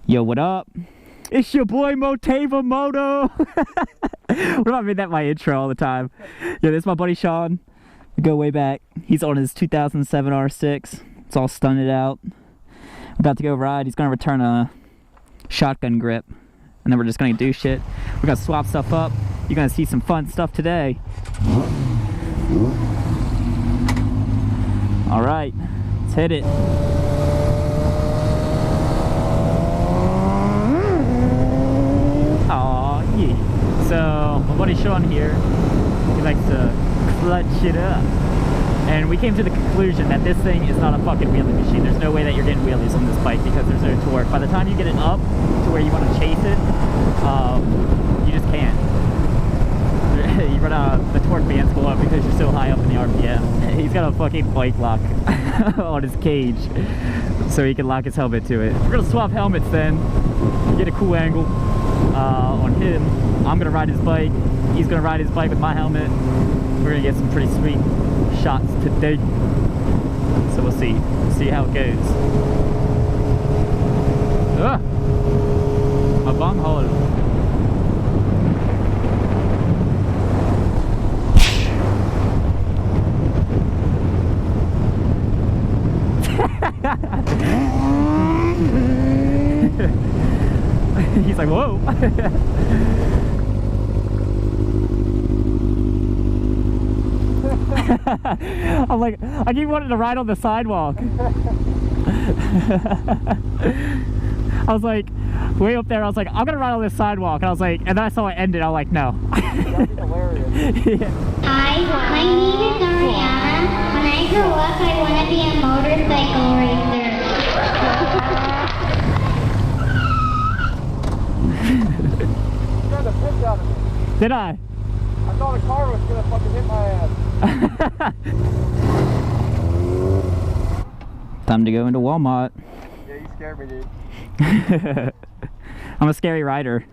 Yo, what up? It's your boy Motava Moto. What if I made that my intro all the time? Yo, this is my buddy Shaun. We go way back. He's on his 2007 R6. It's all stunted out. About to go ride. He's gonna return a shotgun grip, and then we're just gonna do shit. We're gonna swap stuff up. You're gonna see some fun stuff today. All right, let's hit it. Aw, yeah. So my buddy Shaun here, he likes to clutch it up. And we came to the conclusion that this thing is not a fucking wheelie machine. There's no way that you're getting wheelies on this bike because there's no torque. By the time you get it up to where you want to chase it, you just can't. You run out, the torque bands go up because you're so high up in the RPM. He's got a fucking bike lock on his cage so he can lock his helmet to it. We're gonna swap helmets then, get a cool angle on him. I'm gonna ride his bike. He's gonna ride his bike with my helmet. We're gonna get some pretty sweet shots today. So we'll see how it goes. Ah, my bum hole. He's like, whoa. I'm like, I keep wanting to ride on the sidewalk. I was like, way up there, I was like, I'm gonna ride on this sidewalk. And I was like, and then I saw it ended, I was like, no. That'd be hilarious. Yeah. Hi, my name is Ariana. When I grow up, I want to be a motorcycle racer. You got the piss out of me. Did I? I thought a car was gonna fucking hit my ass. Time to go into Walmart. Yeah, you scared me, dude. I'm a scary rider.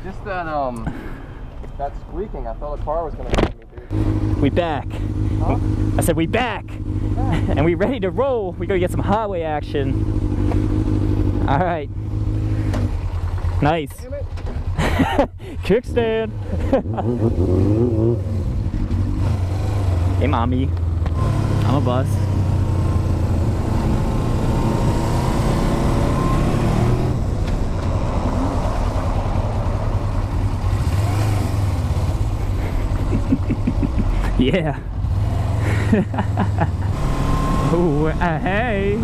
Just that squeaking, I thought a car was gonna hit me, dude. We back. Huh? I said we back. And we ready to roll. We go get some highway action. All right. Nice. Damn it. Kickstand. Hey, mommy. I'm a bus. Yeah. Oh, hey.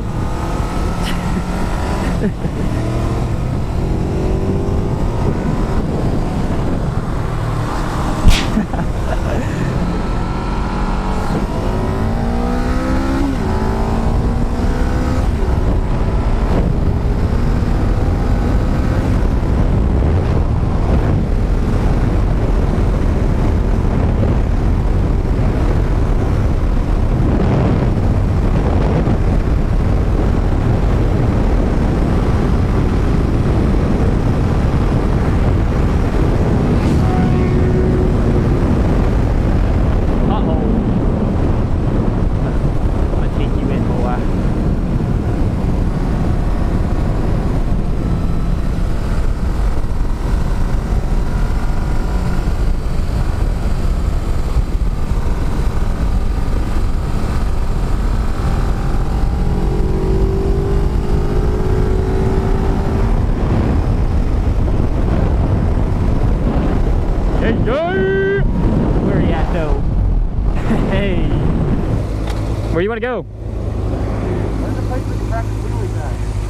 Where are you at though? Hey. Where you want to go? Where's the place we can practice wheelies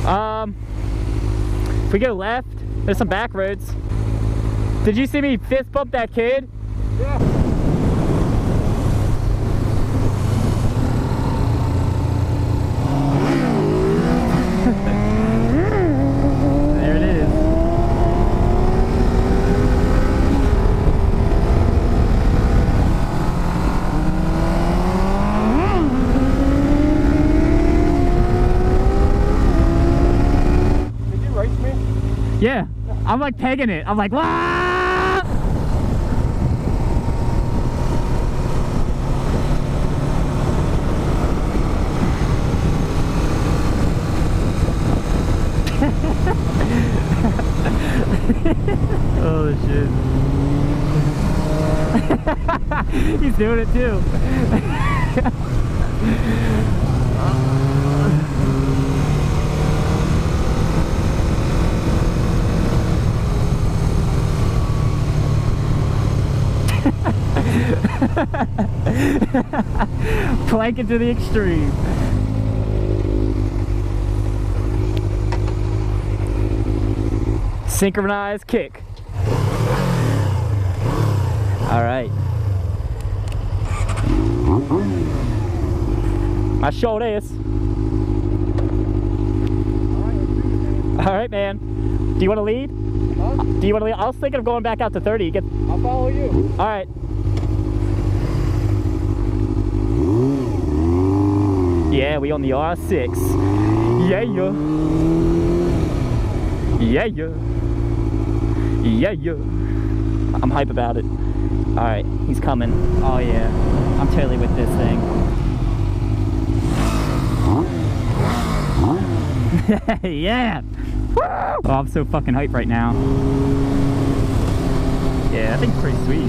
at? If we go left, there's some back roads. Did you see me fist bump that kid? Yeah. There it is. Did you race me? Yeah, I'm like pegging it. I'm like, wah! Oh shit. He's doing it too. Plank it to the extreme. Synchronized kick. All right. My shoulders. All right, man. Do you want to lead? Huh? Do you want to lead? I was thinking of going back out to 30. I'll follow you. All right. Yeah, we on the R6. Yeah, yeah. Yeah, yeah. Yeah, yeah. I'm hype about it. All right, he's coming. Oh yeah, I'm totally with this thing. Yeah. Woo! Oh, I'm so fucking hyped right now. Yeah, I think it's pretty sweet.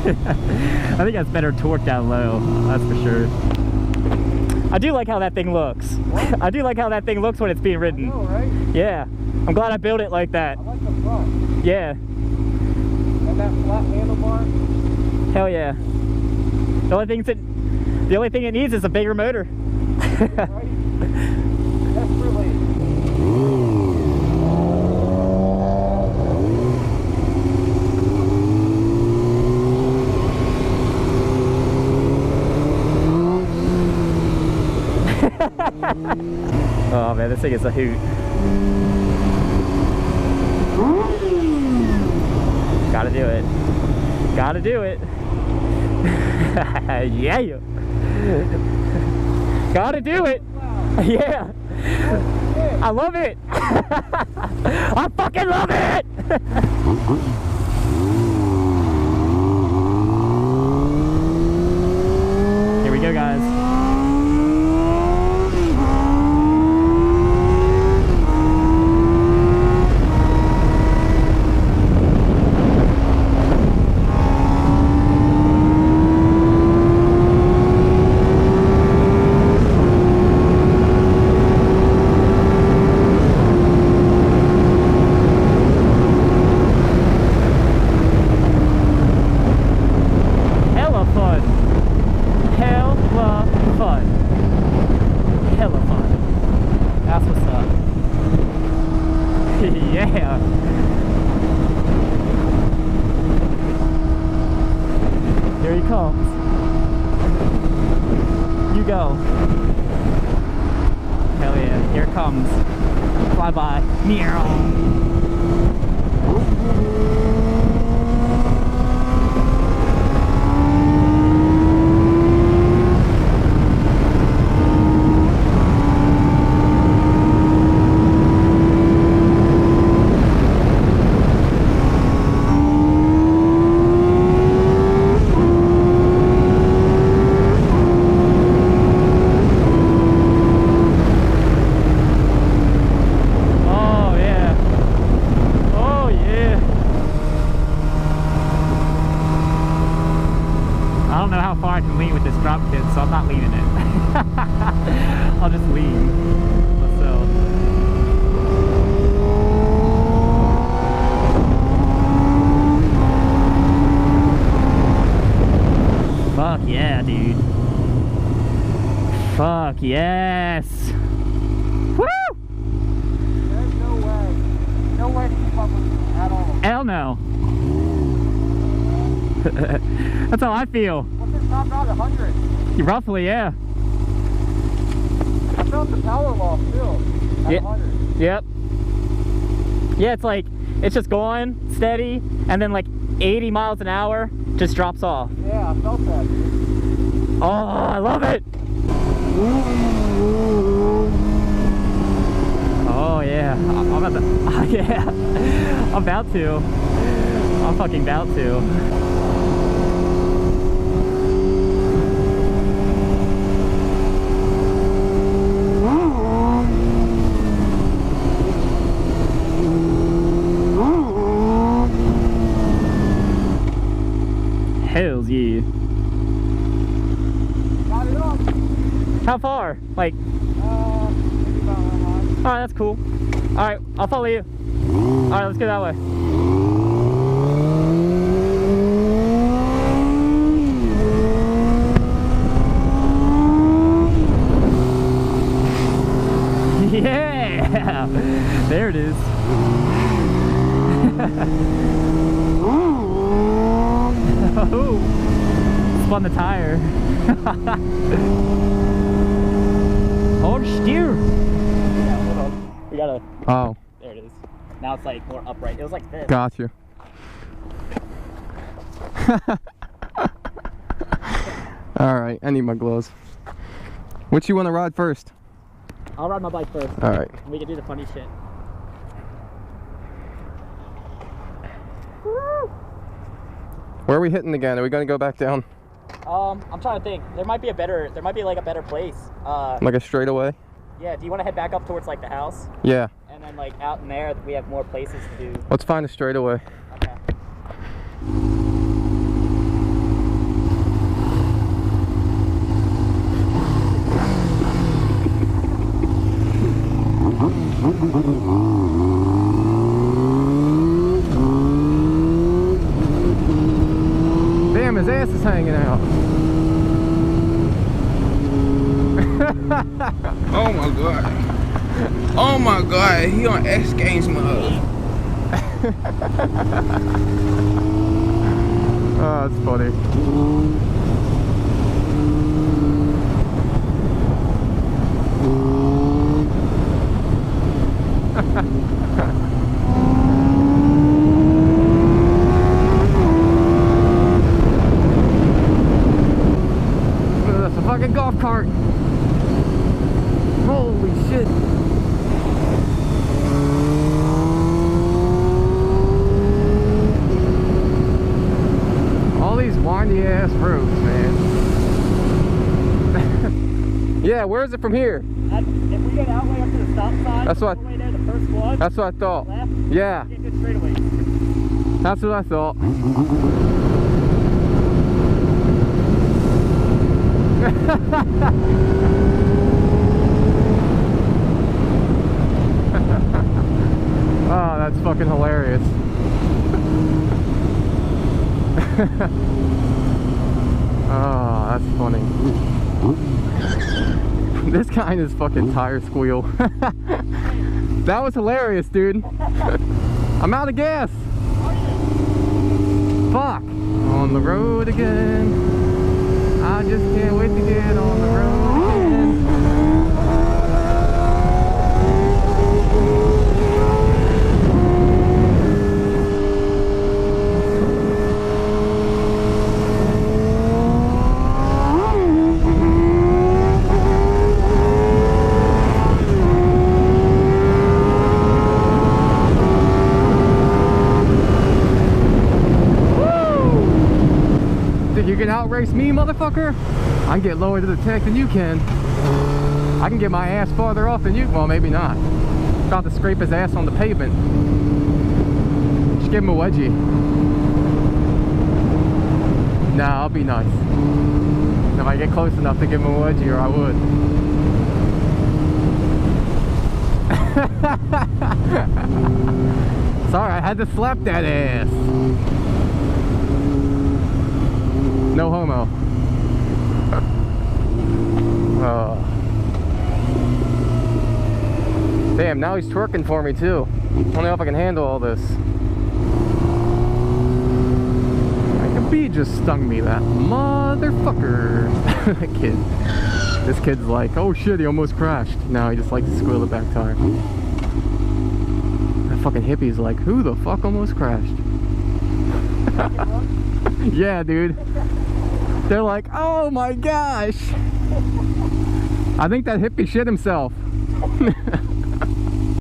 I think that's better torque down low, that's for sure. I do like how that thing looks. I do like how that thing looks when it's being ridden. I know, right? Yeah, I'm glad I built it like that. I like the front. Yeah, And that flat handlebar. hell yeah. The only thing it needs is a bigger motor. Right? Desperately. Oh man, this thing is a hoot. Gotta do it. Gotta do it. Yeah. Gotta do it. Yeah. I love it. I fucking love it. Here we go, guys. Yeah. Here he comes. You go. Hell yeah. Here it comes. Fly by. Meow. I can lean with this drop kit, so I'm not leaning it. I'll just lean. So. Fuck yeah, dude. Fuck yes. Woo! There's no way. No way to keep up with you at all. Hell no. That's how I feel. What's this top out? 100? Roughly, yeah. I felt the power loss too. At 100. Yep. Yeah, it's like, it's just going steady, and then like 80 miles an hour just drops off. Yeah, I felt that, dude. Oh, I love it. Oh yeah, I'm about to, oh, yeah, I'm about to. I'm fucking about to. Hells yeah. Got it up. How far? Like, Maybe about 1 mile. alright, that's cool. Alright, I'll follow you. Alright, let's go that way. Yeah! There it is. Oh, spun the tire. Hold steer. Yeah, hold on. We gotta. Oh, There it is. Now it's like more upright. It was like this. got you. All right, I need my gloves. Which you want to ride first? I'll ride my bike first. All right. We can do the funny shit. Where are we hitting again? Are we going to go back down? I'm trying to think. There might be like a better place. Like a straightaway? Yeah. Do you want to head back up towards like the house, Yeah. and then like out in there we have more places to do? Let's find a straightaway. Okay. Damn, his ass is hanging out. Oh my god. Oh my god, he on X Games mode. Oh, that's funny. That's a fucking golf cart. Holy shit. All these windy ass roads, man. Yeah, where is it from here? If we go that way up to the stop sign, That's what- all the way there, the first one. That's what I thought. Left. Yeah, Get good straightaways. that's what I thought. Oh, that's fucking hilarious. Oh, that's funny. This kind is fucking tire squeal. That was hilarious, dude. I'm out of gas. Fuck. On the road again. I just can't wait to get on the road again. You can outrace me, motherfucker? I can get lower to the tech than you can. I can get my ass farther off than you. Well, maybe not. About to scrape his ass on the pavement. Just give him a wedgie. Nah, I'll be nice. If I get close enough to give him a wedgie, or I would. Sorry, I had to slap that ass. No homo. Oh. Damn, now he's twerking for me too. I don't know if I can handle all this. Like a bee just stung me, that motherfucker. That kid. This kid's like, oh shit, he almost crashed. No, he just likes to squeal the back tire. That fucking hippie's like, who the fuck almost crashed? Yeah, dude. They're like, oh my gosh. I think that hippie shit himself.